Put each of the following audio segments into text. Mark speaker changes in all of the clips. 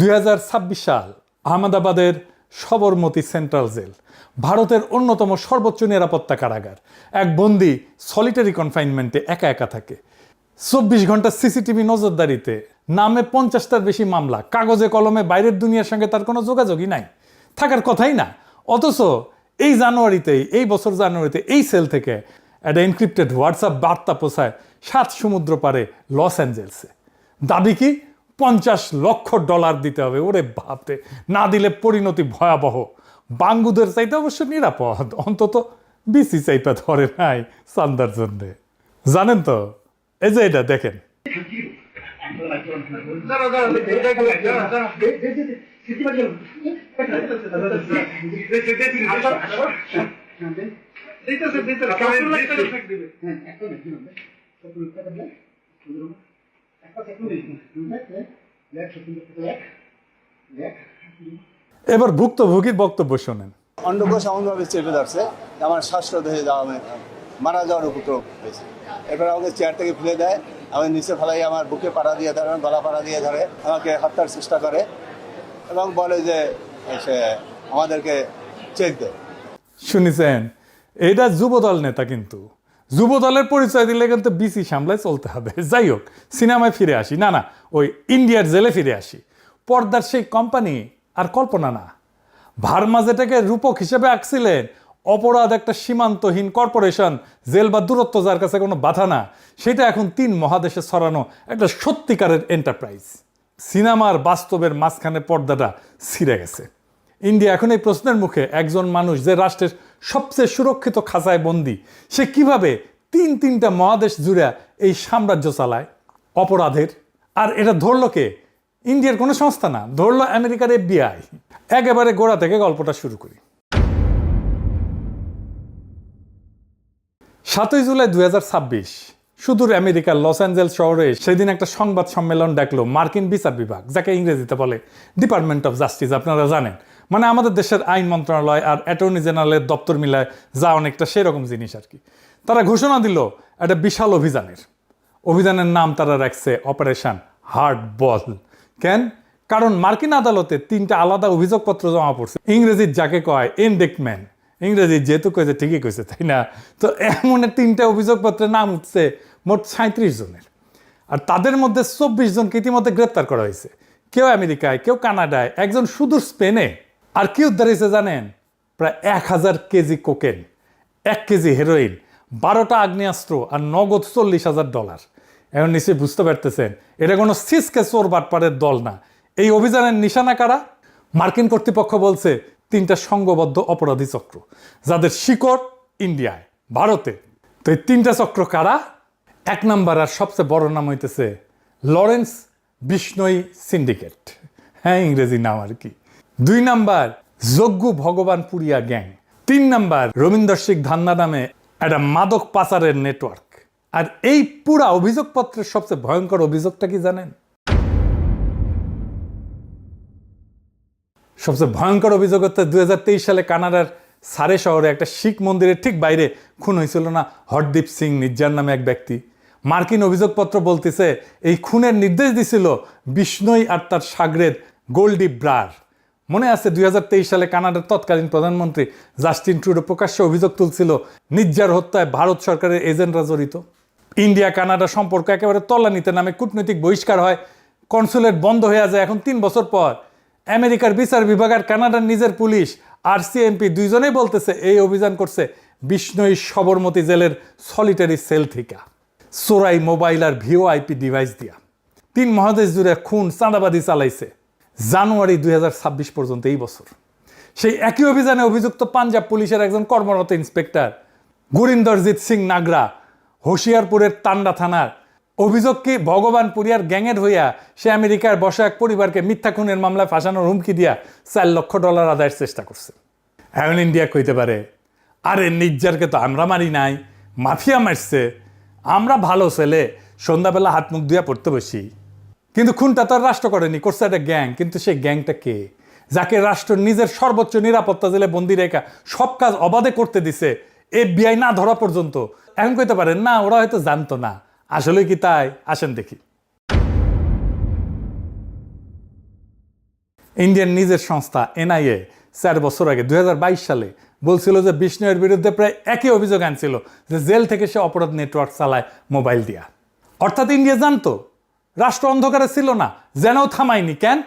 Speaker 1: 2026 সাল আহমেদাবাদের Sabarmati central jail ভারতের অন্যতম সর্বোচ্চ নিরাপত্তা কারাগার। এক বন্দী সলিটারি কনফাইনমেন্টে একা একা থাকে। 24 ঘন্টা সিসিটিভি নজরদারিতে, নামে 50টার বেশি মামলা, কাগজে কলমে বাইরের দুনিয়ার সঙ্গে তার কোনো যোগাযোগই নাই, থাকার কথাই না। অথচ এই বছর জানুয়ারিতে এই সেল থেকে একটা এনক্রিপ্টেড হোয়াটসঅ্যাপ বার্তা পৌঁছায় 7 সমুদ্র পারে লস অ্যাঞ্জেলসে। দাবি কি? $50 লক্ষ দিতে হবে। ওরে বাপরে, না দিলে পরিণতি ভয়াবহ। বাঙ্গুদের চাইতে অবশ্য নিরাপদ, অন্তত বিসি চাইপা ধরে নাই চান্দার জন্যে। জানেন তো, এই যে এটা দেখেন, এবার ভুক্তভোগীর বক্তব্য শোনেন।
Speaker 2: অন্ডকোষ এমনভাবে চেপে ধরছে আমার শ্বাসরোধ হয়ে যাওয়া, মারা যাওয়ার উপক্রম হয়েছে। এরপর আমাকে চেয়ার থেকে ফেলে দেয়, আমি নিচে ফেলাই, আমার বুকে পাড়া দিয়ে ধরে, গলা পাড়া দিয়ে ধরে, আমাকে হত্যার চেষ্টা করে এবং বলে যে সে আমাদেরকে চেক দেয়।
Speaker 1: শুনেছেন, এটা যুবদল নেতা, কিন্তু যুবদলের পরিচয় দিলে কিন্তু বিসি সামলায় চলতে হবে। যাই হোক, সিনেমায় ফিরে আসি। না, ওই ইন্ডিয়ার জেলে ফিরে আসি। পর্দার সেই কোম্পানি আর কল্পনা না। ভার্মা যেটাকে রূপক হিসেবে আঁকছিলেন, অপরাধ একটা সীমান্তহীন কর্পোরেশন, জেল বা দূরত্ব যার কাছে কোনো বাধা না, সেটা এখন 3 মহাদেশে ছড়ানো একটা সত্যিকারের এন্টারপ্রাইজ। সিনেমার বাস্তবের মাঝখানে পর্দাটা ছিঁড়ে গেছে। ইন্ডিয়া এখন এই প্রশ্নের মুখে, একজন মানুষ যে রাষ্ট্রের সবচেয়ে সুরক্ষিত খাঁচায় বন্দী, সে কিভাবে 3টা মহাদেশ জুড়ে এই সাম্রাজ্য চালায় অপরাধের। আর এটা ধরল কে? ইন্ডিয়ার কোনো সংস্থা না, ধরল আমেরিকার FBI। একেবারে গোড়া থেকে গল্পটা শুরু করি। 7 জুলাই 2026 সুদূর আমেরিকার লস অ্যাঞ্জেলস শহরে সেদিন একটা সংবাদ সম্মেলন ডাকলো মার্কিন বিচার বিভাগ, যাকে ইংরেজিতে বলে ডিপার্টমেন্ট অফ জাস্টিস। আপনারা জানেন, মানে আমাদের দেশের আইন মন্ত্রণালয় আর অ্যাটর্নি জেনারেলের দপ্তর মিলায় যা অনেকটা সেরকম জিনিস আর কি। তারা ঘোষণা দিল একটা বিশাল অভিযানের নাম তারা রাখছে অপারেশন হার্ড বল। কেন? কারণ মার্কিন আদালতে 3টা আলাদা অভিযোগপত্র জমা পড়ছে। ইংরেজির যাকে কয় ইনডেক্টমেন্ট, ইংরেজি যেহেতু কয়েছে ঠিকই কয়েছে, তাই না? তো এমন 3টা অভিযোগপত্রের নাম উঠছে মোট 37 জনের। আর তাদের মধ্যে 24 জনকে ইতিমধ্যে গ্রেপ্তার করা হয়েছে। কেউ আমেরিকায়, কেউ কানাডায়, একজন সুদূর স্পেনে। আর কি উদ্ধার হয়েছে জানেন? প্রায় 1000 কেজি কোকেন, 1 কেজি হেরোইন, 12টা আগ্নেয়াস্ত্র আর নগদ $40,000। এখন নিশ্চয়ই বুঝতে পারতেছেন, এটা কোনো সিসকে চোর বাটপাড়ের দল না। এই অভিযানের নিশানা কারা? মার্কিন কর্তৃপক্ষ বলছে 3টা সংঘবদ্ধ অপরাধী চক্র, যাদের শিকড় ইন্ডিয়ায়, ভারতে। তো এই 3টা চক্র কারা? 1 নাম্বার আর সবচেয়ে বড় নাম হইতেছে লরেন্স বিষ্ণই সিন্ডিকেট। হ্যাঁ, ইংরেজি নাম আর কি। 2 number Jaggu Bhagwanpuria gang. 3 number Ravindra Singh Dhanna নামে একটা মাদক পাচারের নেটওয়ার্ক। আর এই পুরা অভিযোগপত্রের সবচেয়ে ভয়ঙ্কর অভিযোগটা কি জানেন? সবচেয়ে ভয়ঙ্কর অভিযোগ হচ্ছে 2023 সালে কানাডার সারে শহরে একটা শিখ মন্দিরের ঠিক বাইরে খুন হয়েছিল না হরদীপ সিং নির্জার নামে এক ব্যক্তি। মার্কিন অভিযোগপত্র বলতেছে এই খুনের নির্দেশ দিছিল বিষ্ণই আর তার সাগরেদ গোল্ডি ব্রার। মনে আছে 2023 সালে কানাডার তৎকালীন প্রধানমন্ত্রী জাস্টিন ট্রুডো প্রকাশ্যে অভিযোগ তুলছিল নির্জার হত্যায় ভারত সরকারের এজেন্টরা জড়িত। ইন্ডিয়া কানাডা সম্পর্ক একেবারে তলানিতে নামে, কূটনৈতিক বহিষ্কার হয়, কনসুলেট বন্ধ হয়ে যায়। এখন 3 বছর পর আমেরিকার বিচার বিভাগ আর কানাডার নিজের পুলিশ RCMP দুইজনেই বলতেছে এই অভিযান করছে বিষ্ণই সবরমতী জেলের সলিটারি সেল থেকে, চোরাই মোবাইল আর VoIP ডিভাইস দিয়া 3 মহাদেশ জুড়ে খুন চাঁদাবাদি চালাইছে জানুয়ারি 2026 পর্যন্ত এই বছর। সেই একই অভিযানে অভিযুক্ত পাঞ্জাব পুলিশের একজন কর্মরত ইন্সপেক্টর গুরিন্দরজিৎ সিং নাগরা হোশিয়ারপুরের তান্ডা থানার অভিযোগ কি ভগবানপুরিয়ার গ্যাংয়ের হইয়া সে আমেরিকার বসা এক পরিবারকে মিথ্যা খুনের মামলায় ফাঁসানোর হুমকি দিয়া $4 লক্ষ আদায়ের চেষ্টা করছে। এখন ইন্ডিয়া কইতে পারে, আরে নির্জারকে তো আমরা মারি নাই, মাফিয়া মারছে, আমরা ভালো ছেলে, সন্ধ্যাবেলা হাত মুখ ধুয়া পড়তে বসি। কিন্তু খুনটা তো রাষ্ট্র করেনি, করছে একটা গ্যাং। কিন্তু সেই গ্যাংটা কে? যাকে রাষ্ট্র নিজের সর্বোচ্চ নিরাপত্তা জেলে বন্দি রেখা সব কাজ অবাধে করতে দিছে, FBI না ধরা পর্যন্ত। এখন কইতে পারেন না ওরা হয়তো জানতো না। আসলে কি তাই? আসেন দেখি। ইন্ডিয়ার নিজের সংস্থা এনআইএ 4 বছর আগে 2022 সালে বলছিল যে বিষ্ণয়ের বিরুদ্ধে প্রায় একই অভিযোগ আনছিল যে জেল থেকে সে অপরাধ নেটওয়ার্ক চালায় মোবাইল দিয়া। অর্থাৎ ইন্ডিয়া জানতো, রাষ্ট্র অন্ধকারে ছিল না, যেন থামায়নি। কেন?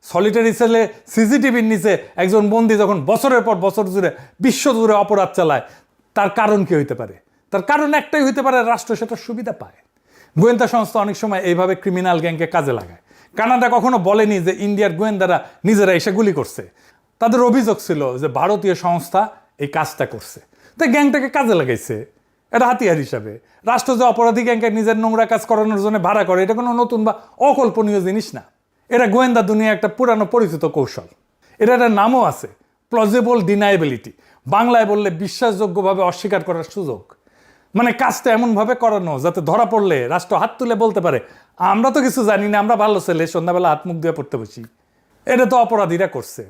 Speaker 1: সলিটারি সেলে সিসিটিভির নিচে একজন বন্দী যখন বছরের পর বছর জুড়ে বিশ্ব জুড়ে অপরাধ চালায়, তার কারণ কি হইতে পারে? তার কারণ একটাই হইতে পারে, রাষ্ট্র সেটা সুবিধা পায়। গোয়েন্দা সংস্থা অনেক সময় এইভাবে ক্রিমিনাল গ্যাংকে কাজে লাগায়। কানাডা কখনো বলেনি যে ইন্ডিয়ার গোয়েন্দারা নিজেরা এসে গুলি করছে। তাদের অভিযোগ ছিল যে ভারতীয় সংস্থা এই কাজটা করছে, তাই গ্যাংটাকে কাজে লাগাইছে এটা হাতিয়ার হিসাবে। রাষ্ট্র যে অপরাধী গ্যাংকে নিজের নোংরা কাজ করানোর জন্য ভাড়া করে, এটা কোনো নতুন বা অকল্পনীয় জিনিস না। এটা গোয়েন্দা দুনিয়া একটা পুরানো পরিচিত কৌশল। এটা একটা নামও আছে, প্লজিবল ডিনাইবিলিটি। বাংলায় বললে বিশ্বাসযোগ্যভাবে অস্বীকার করার সুযোগ। মানে কাজটা এমনভাবে করানো যাতে ধরা পড়লে রাষ্ট্র হাত তুলে বলতে পারে, আমরা তো কিছু জানি না, আমরা ভালো ছেলে, সন্ধ্যাবেলা হাত মুখ দিয়ে পড়তে বসি। এটা তো অপরাধীরা করছে।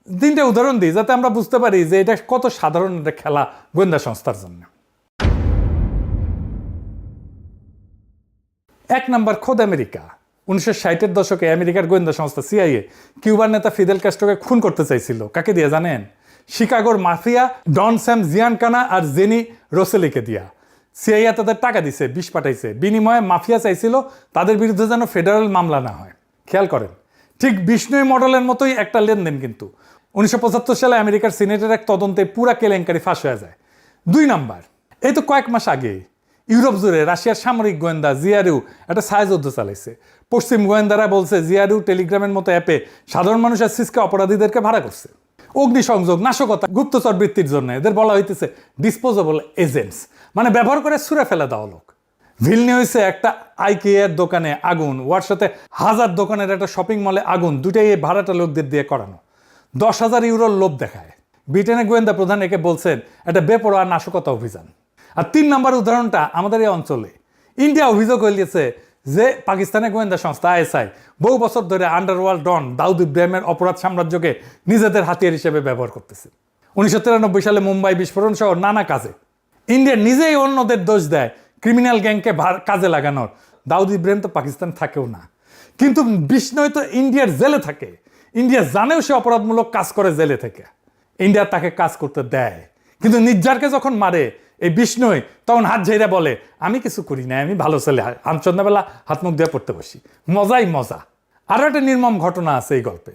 Speaker 1: 3টে উদাহরণ দিই যাতে আমরা বুঝতে পারি যে এটা কত সাধারণ একটা খেলা গোয়েন্দা সংস্থার জন্য। 1 নাম্বার, খোদ আমেরিকা। 1960-এর দশকে আমেরিকার গোয়েন্দা সংস্থা সিআইএ কিউবার নেতা ফিদেল ক্যাস্ট্রোকে খুন করতে চাইছিল। কাকে দিয়ে জানেন? শিকাগোর মাফিয়া ডন স্যাম জিয়ানকানা আর জেনি রোসেলিকে দিয়া। সিআইএ তাদের টাকা দিছে, বিষ পাঠাইছে, বিনিময়ে মাফিয়া চাইছিল তাদের বিরুদ্ধে যেন ফেডারেল মামলা না হয়। খেয়াল করেন, ঠিক বিষ্ণুই মডেলের মতোই একটা লেনদেন। কিন্তু 1975 সালে আমেরিকার সিনেটের এক তদন্তে পুরা কেলেঙ্কারি ফাঁস হয়ে যায়। 2 নাম্বার, এই তো কয়েক মাস আগে ইউরোপ জুড়ে রাশিয়ার সামরিক গোয়েন্দা জিআরইউ একটা ছায়াযুদ্ধ চালাইছে। পশ্চিম গোয়েন্দারা বলছে জিআরইউ টেলিগ্রামের মতো অ্যাপে সাধারণ মানুষের সিসকে অপরাধীদেরকে ভাড়া করছে অগ্নিসংযোগ, নাশকতা, গুপ্তচর বৃত্তির জন্য। এদের বলা হইতেছে ডিসপোজেবল এজেন্টস, মানে ব্যবহার করে ছুঁড়ে ফেলে দেওয়া লোক। ভিলনিউসে একটা আইকিয়ার দোকানে আগুন, ওয়ারসাতে 1000 দোকানের একটা শপিং মলে আগুন, দুটাই এই ভাড়াটা লোকদের দিয়ে করানো। 10,000 ইউরোর লোভ দেখায়। ব্রিটেনের গোয়েন্দা প্রধান একে বলছেন একটা বেপরোয়া নাশকতা অভিযান। আর 3 নাম্বার উদাহরণটা আমাদের এই অঞ্চলে। ইন্ডিয়া অভিযোগ হইলেছে যে পাকিস্তানের গোয়েন্দা সংস্থা আইএসআই বহু বছর ধরে আন্ডারওয়ার্ল্ড ডন দাউদ ইব্রাহিমের অপরাধ সাম্রাজ্যকে নিজেদের হাতিয়ার হিসেবে ব্যবহার করতেছে। 1993 সালে মুম্বাই বিস্ফোরণ সহ নানা কাজে ইন্ডিয়া নিজেই অন্যদের দোষ দেয় ক্রিমিনাল গ্যাংকে কাজে লাগানোর। দাউদ ইব্রাহিম তো পাকিস্তান থাকেও না, কিন্তু বিষ্ণয় তো ইন্ডিয়ার জেলে থাকে। ইন্ডিয়া জানেও সে অপরাধমূলক কাজ করে জেলে থেকে। ইন্ডিয়া তাকে কাজ করতে দেয়, কিন্তু নির্জারকে যখন মারে এই বিষ্ণুই তখন হাত ঝেড়ে বলে, আমি কিছু করি না, আমি ভালো ছেলে, আমি সন্ধ্যাবেলা হাত মুখ দিয়ে পড়তে বসি। মজাই মজা। আরও একটা নির্মম ঘটনা আছে এই গল্পে।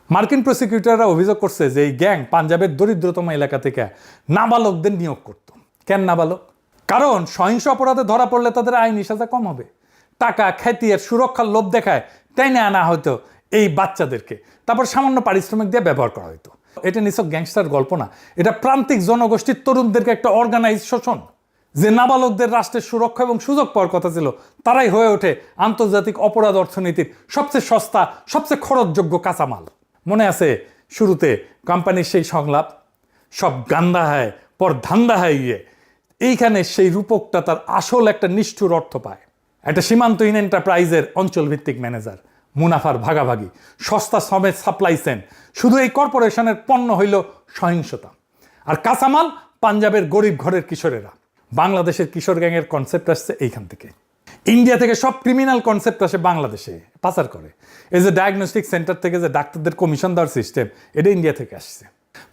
Speaker 1: মার্কিন প্রসিকিউটররা অভিযোগ করছে যে এই গ্যাং পাঞ্জাবের দরিদ্রতম এলাকা থেকে নাবালকদের নিয়োগ করত। কেন নাবালক? কারণ সহিংস অপরাধে ধরা পড়লে তাদের আইনি সাজা কম হবে। টাকা, খ্যাতি আর সুরক্ষার লোভ দেখায় টেনে আনা হয়তো এই বাচ্চাদেরকে, তারপর সামান্য পারিশ্রমিক দিয়ে ব্যবহার করা হতো। এটা নিছক গ্যাংস্টার গল্প না, এটা প্রান্তিক জনগোষ্ঠীর তরুণদেরকে একটা অর্গানাইজ শোষণ। যে নাবালকদের রাষ্ট্রের সুরক্ষা এবং সুযোগ পাওয়ার কথা ছিল, তারাই হয়ে ওঠে আন্তর্জাতিক অপরাধ অর্থনীতির সবচেয়ে সস্তা, সবচেয়ে খরচযোগ্য কাঁচামাল। মনে আছে শুরুতে কোম্পানির সেই সংলাপ, সব গান্দা হয় পর ধান্দা হয় ইয়ে। এইখানে সেই রূপকটা তার আসল একটা নিষ্ঠুর অর্থ পায়। একটা সীমান্তহীন এন্টারপ্রাইজের অঞ্চলভিত্তিক ম্যানেজার, মুনাফার ভাগাভাগি, সস্তা শ্রমের সাপ্লাই চেইন। শুধু এই কর্পোরেশনের পণ্য হইল সহিংসতা, আর কাঁচামাল পাঞ্জাবের গরিব ঘরের কিশোরেরা। বাংলাদেশের কিশোর গ্যাংয়ের কনসেপ্ট আসছে এইখান থেকে। ইন্ডিয়া থেকে সব ক্রিমিনাল কনসেপ্ট আসে বাংলাদেশে, পাচার করে। এই যে ডায়াগনস্টিক সেন্টার থেকে যে ডাক্তারদের কমিশন দেওয়ার সিস্টেম, এটা ইন্ডিয়া থেকে আসছে।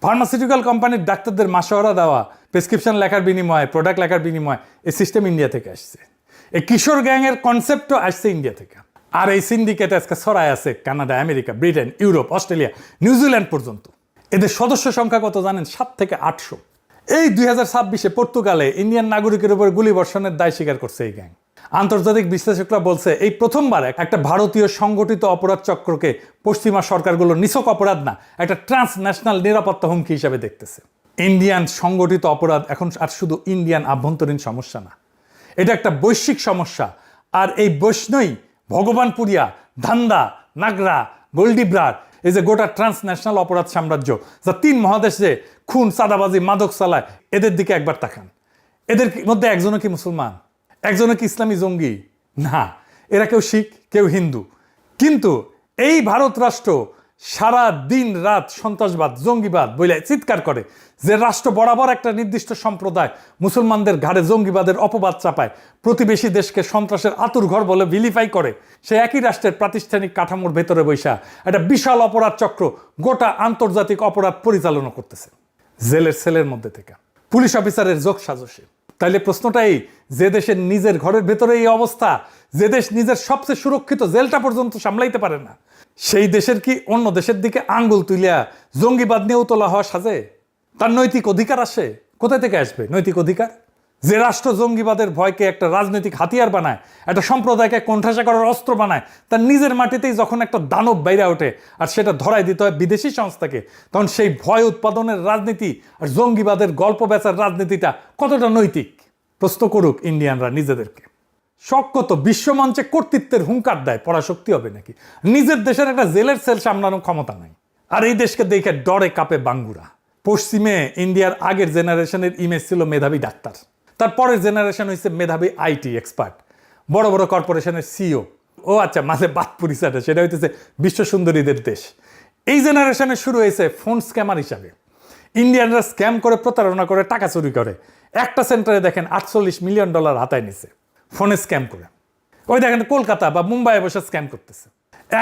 Speaker 1: ফার্মাসিউটিক্যাল কোম্পানির ডাক্তারদের মাসোহারা দেওয়া, প্রেসক্রিপশন লেখার বিনিময়ে, প্রোডাক্ট লেখার বিনিময়ে, এই সিস্টেম ইন্ডিয়া থেকে আসছে। এই কিশোর গ্যাংয়ের কনসেপ্টও আসছে ইন্ডিয়া থেকে। আর এই সিন্ডিকেট আজকে ছড়ায় আছে Canada, America, Britain, Europe, Australia, New Zealand পর্যন্ত। এদের সদস্য সংখ্যা কত জানেন? 7 থেকে 800। এই 2026-এ পর্তুগালে ইন্ডিয়ান নাগরিকের উপর গুলিবর্ষণের দায় স্বীকার করছে এই গ্যাং। আন্তর্জাতিক বিশ্লেষকরা বলছে এই প্রথমবার একটা ভারতীয় সংগঠিত অপরাধ চক্রকে পশ্চিমা সরকারগুলো নিছক অপরাধ না, একটা ট্রান্সন্যাশনাল নিরাপত্তা হুমকি হিসেবে দেখতেছে। ইন্ডিয়ান সংগঠিত অপরাধ এখন আর শুধু ইন্ডিয়ান আভ্যন্তরীণ সমস্যা না, এটা একটা বৈশ্বিক সমস্যা। আর এই বৈষ্ণই ভগবানপুরিয়া, ধান্দা, নাগরা, গোলডিব্রার, এই যে গোটা ট্রান্সন্যাশনাল অপরাধ সাম্রাজ্য যা 3 মহাদেশে খুন, চাঁদাবাজি, মাদক চালায়, এদের দিকে একবার তাকান। এদের মধ্যে একজনও কি মুসলমান? একজনও কি ইসলামী জঙ্গি? না, এরা কেউ শিখ, কেউ হিন্দু। কিন্তু এই ভারত রাষ্ট্র সারা দিন রাত সন্ত্রাসবাদ জঙ্গিবাদ বলে চিৎকার করে, যে রাষ্ট্র বরাবর একটা নির্দিষ্ট সম্প্রদায় মুসলমানদের ঘাড়ে জঙ্গিবাদের অপবাদ চাপায়, প্রতিবেশী দেশকে সন্ত্রাসের আতুরঘর বলে ভিলিফাই করে, সে একই রাষ্ট্রের প্রাতিষ্ঠানিক কাঠামোর ভেতরে বৈশা একটা বিশাল অপরাধ চক্র গোটা আন্তর্জাতিক অপরাধ পরিচালনা করতেছে জেলের সেলের মধ্যে থেকে, পুলিশ অফিসারের যোগ সাজসে। তাইলে প্রশ্নটা এই, যে দেশের নিজের ঘরের ভেতরে এই অবস্থা, যে দেশ নিজের সবচেয়ে সুরক্ষিত জেলটা পর্যন্ত সামলাইতে পারে না, সেই দেশের কি অন্য দেশের দিকে আঙ্গুল তুলিয়া জঙ্গিবাদ নিয়েও তোলা হওয়া সাজে? তার নৈতিক অধিকার আসে কোথা থেকে আসবে? নৈতিক অধিকার যে রাষ্ট্র জঙ্গিবাদের ভয়কে একটা রাজনৈতিক হাতিয়ার বানায়, একটা সম্প্রদায়কে কোণঠাসা করার অস্ত্র বানায়, তার নিজের মাটিতেই যখন একটা দানব বাইরে ওঠে আর সেটা ধরাই দিতে হয় বিদেশি সংস্থাকে, তখন সেই ভয় উৎপাদনের রাজনীতি আর জঙ্গিবাদের গল্প বেচার রাজনীতিটা কতটা নৈতিক? প্রশ্ন করুক ইন্ডিয়ানরা নিজেদেরকে। শক্ত বিশ্বমঞ্চে কর্তৃত্বের হুঙ্কার দেয়, পরাশক্তি হবে নাকি? নিজের দেশের একটা জেলের সেল সামলানোর ক্ষমতা নাই, আর এই দেশকে দেখে ডরে কাঁপে বাঙ্গুরা। পশ্চিমে ইন্ডিয়ার আগের জেনারেশনের ইমেজ ছিল মেধাবী ডাক্তার, তারপরের জেনারেশন হয়েছে মেধাবী আইটি এক্সপার্ট, বড় বড় কর্পোরেশনের সিও। ও আচ্ছা, মাঝে বাদ পরিচাটা, সেটা হইতেছে বিশ্ব সুন্দরীদের দেশ। এই জেনারেশনে শুরু হয়েছে ফোন স্ক্যামার হিসাবে। ইন্ডিয়ানরা স্ক্যাম করে, প্রতারণা করে, টাকা চুরি করে। একটা সেন্টারে দেখেন $48 মিলিয়ন হাতায় নিছে ফোনে স্ক্যাম করে। ওই দেখেন কলকাতা বা মুম্বাইয়ে বসে স্ক্যাম করতেছে।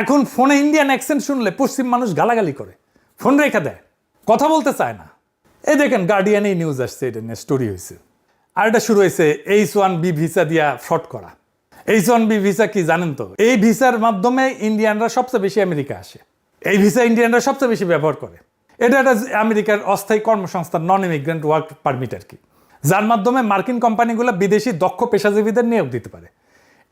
Speaker 1: এখন ফোনে ইন্ডিয়ান অ্যাকসেন্ট শুনলে পশ্চিম মানুষ গালাগালি করে, ফোন রেখে দেয়, কথা বলতে চায় না। এই দেখেন গার্ডিয়ানেই নিউজ আসছে, এটা নিয়ে স্টোরি হয়েছে। আর এটা শুরু হয়েছে H1B ভিসা দিয়া ফ্রড করা। H1B ভিসা কি জানেন তো? এই ভিসার মাধ্যমে ইন্ডিয়ানরা সবচেয়ে বেশি আমেরিকা আসে। এই ভিসা ইন্ডিয়ানরা সবচেয়ে বেশি ব্যবহার করে। এটা একটা আমেরিকার অস্থায়ী কর্মসংস্থান, নন ইমিগ্রেন্ট ওয়ার্ক পারমিট আর কি, যার মাধ্যমে মার্কিন কোম্পানিগুলো বিদেশি দক্ষ পেশাজীবীদের নিয়োগ দিতে পারে।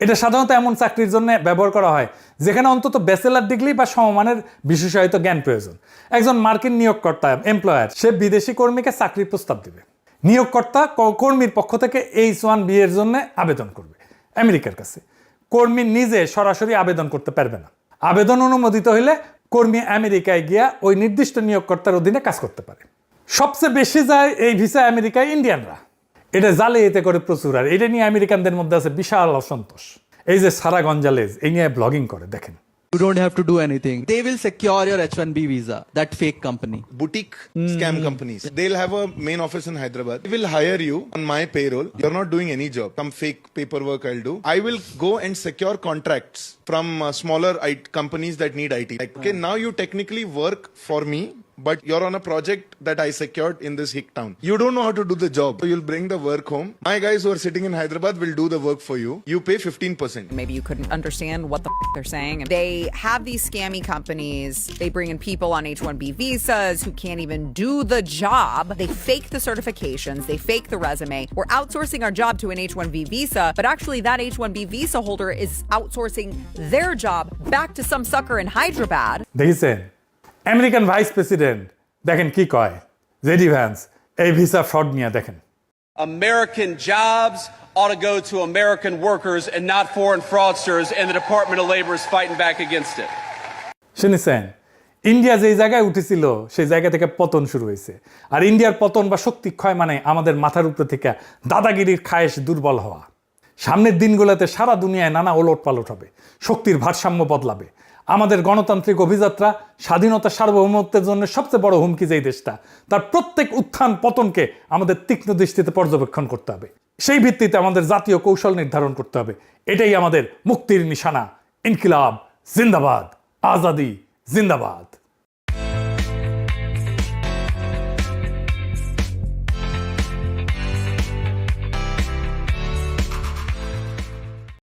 Speaker 1: এটা সাধারণত এমন চাকরির জন্য ব্যবহার করা হয় যেখানে অন্তত ব্যাচেলার ডিগ্রি বা সমমানের বিশেষায়িত জ্ঞান প্রয়োজন। একজন মার্কিন নিয়োগকর্তা, এমপ্লয়ার, সে বিদেশি কর্মীকে চাকরির প্রস্তাব দেবে। নিয়োগকর্তা কর্মীর পক্ষ থেকে H1B এর জন্য আবেদন করবে আমেরিকার কাছে। কর্মী নিজে সরাসরি আবেদন করতে পারবে না। আবেদন অনুমোদিত হলে কর্মী আমেরিকায় গিয়া ওই নির্দিষ্ট নিয়োগকর্তার অধীনে কাজ করতে পারে। সবচেয়ে বেশি যায় এই ভিসা আমেরিকায় ইন্ডিয়ানরা। এটা জালিয়াতি করে প্রচুর, আর এটা নিয়ে আমেরিকানদের মধ্যে আছে বিশাল অসন্তোষ। এই যে সারা গঞ্জালেজ এই নিয়ে ব্লগিং করে, দেখেন।
Speaker 3: You don't have to do anything. They will secure your H1B visa, that fake company.
Speaker 4: Boutique scam companies. They'll have a main office in Hyderabad. They will hire you on my payroll. You're not doing any job. Some fake paperwork I'll do. I will go and secure contracts from smaller companies that need IT. Like, okay, now you technically work for me, but you're on a project that I secured in this hick town. You don't know how to do the job. So you'll bring the work home. My guys who are sitting in Hyderabad will do the work for you. You pay 15%.
Speaker 5: Maybe you couldn't understand what the they're saying. They have these scammy companies. They bring in people on H1B visas who can't even do the job. They fake the certifications. They fake the resume. We're outsourcing our job to an H1B visa, but actually that H1B visa holder is outsourcing their job back to some sucker in Hyderabad.
Speaker 1: দেখেছেন American vice president, দেখেন কি কয় JD Vance এই visa fraud নিয়ে। দেখেন,
Speaker 6: American jobs ought to go to American workers and not foreign fraudsters, and the Department of Labor is fighting back against it.
Speaker 1: শুনেছেন India যেই জায়গায় উঠেছিল সেই জায়গা থেকে পতন শুরু হয়েছে। আর ইন্ডিয়ার পতন বা শক্তি ক্ষয় মানে আমাদের মাথার উপরে থেকে দাদাগিরির খায়েশ দুর্বল হওয়া। সামনের দিনগুলোতে সারা দুনিয়ায় নানা ওলট পালট হবে, শক্তির ভারসাম্য বদলাবে। আমাদের গণতান্ত্রিক অভিযাত্রা, স্বাধীনতা, সার্বভৌমত্বের জন্য সবচেয়ে বড় হুমকি যেই দেশটা, তার প্রত্যেক উত্থান পতনকে আমাদের তীক্ষ্ণ দৃষ্টিতে পর্যবেক্ষণ করতে হবে। সেই ভিত্তিতে আমাদের জাতীয় কৌশল নির্ধারণ করতে হবে। এটাই আমাদের মুক্তির নিশানা। ইনকিলাব জিন্দাবাদ, আজাদি জিন্দাবাদ।